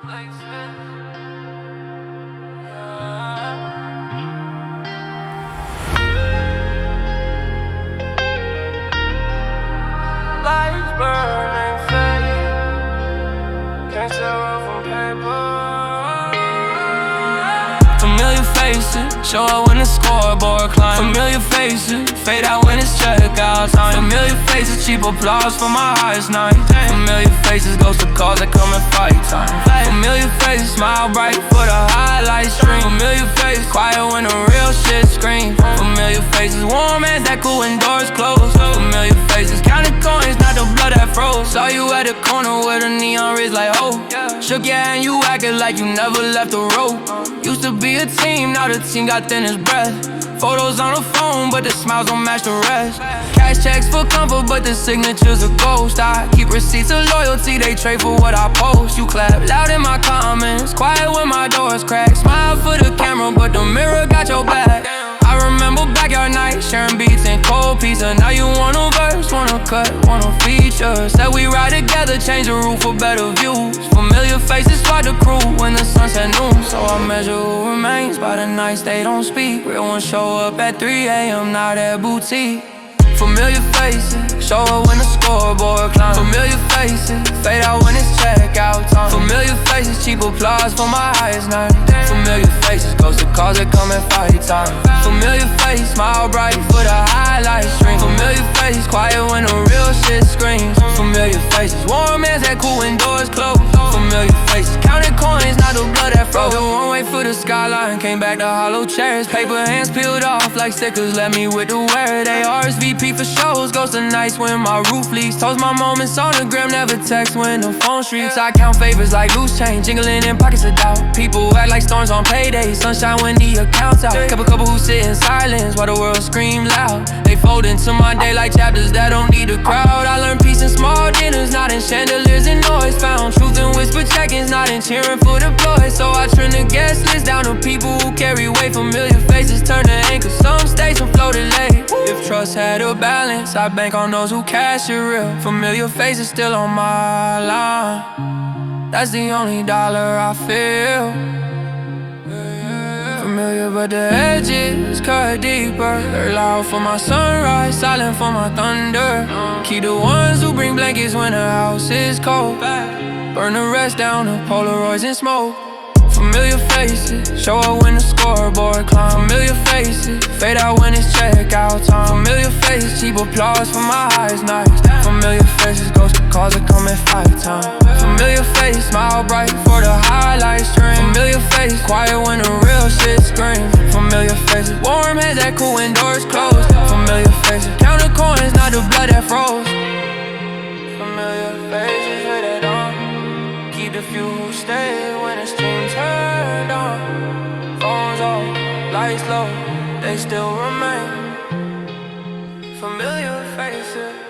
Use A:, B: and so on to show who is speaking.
A: Lights burning fade, can't tell from paper. Familiar faces show up when the scoreboard climb. Familiar faces fade out when it's checkout time. Familiar faces, cheap applause for my highest night. Familiar faces, ghost of calls that come in fight time. Familiar faces, smile bright for the highlight stream. Familiar faces, quiet when the real shit screams. Familiar faces, warm as that cool when doors close. Familiar faces, counting coins, not the blood that froze. Saw you at the corner with a neon wrist like oh. Shook your hand, you acted like you never left the road. Used to be a team, now the team got thin as breath. Photos on the phone, but the smiles don't match the rest. Cash checks for comfort, but the signature's a ghost. I keep receipts of loyalty, they trade for what I post. You clap loud in my comments, quiet when my doors crack. Smile for the camera, but the mirror got your back. I remember backyard nights, sharing beats and cold pizza. Now you want a verse, want a cut, want a feature. Said we ride together, change the roof for better views. Familiar faces fight the crew when the sunset noon. So I measure who remains by the nights they don't speak. Real ones show up at 3 a.m., not at boutique. Familiar faces show up when the scoreboard climbs. Familiar faces fade out when it's checkout time. Familiar faces, cheap applause for my highest night. Familiar faces, ghost of calls that come in fight time. Familiar face, smile bright for the highlight stream. Familiar face, quiet when the real shit screams. Familiar faces, warm as that cool when doors close. Familiar faces, counting coins, not the blood that froze. One way for the skyline, came back to hollow chairs. Paper hands peeled off like stickers, left me with the wear. They RSVP for shows, ghost of nights when my roof leaks. Toast my moments on the gram, never text when the phone streaks. I count favors like loose change, jingling in pockets of doubt. People act like storms on payday, sunshine when the account's out. Couple who sit in silence while the world scream loud. They fold into my day like chapters that don't need a crowd. I learned peace in small dinners, not in chandeliers and noise. Found truth in whisper check-ins, not in cheering for the ploys. So I trim the guest list down to people who carry weight. Familiar faces turn to anchors, some station floated late. If trust had a balance, I bank on those who cash it real. Familiar faces still on my line, that's the only dollar I feel. Familiar but the edges cut deeper. They're loud for my sunrise, silent for my thunder. Keep the ones who bring blankets when the house is cold. Burn the rest down to Polaroids and smoke. Familiar faces show up when the scoreboard climb. Familiar faces fade out when it's checkout time. Familiar faces, cheap applause for my highest nights. Familiar faces, ghost of calls that come in fight time. Familiar face, smile bright for the highlight stream. Familiar face, quiet when the real shit screams. Familiar faces, warm hands that cool when doors close. Familiar faces, count the coins, not the blood that froze. Familiar faces with it on. Keep the few who stay when the stream turned on. Phones off, lights low, they still remain. Familiar faces.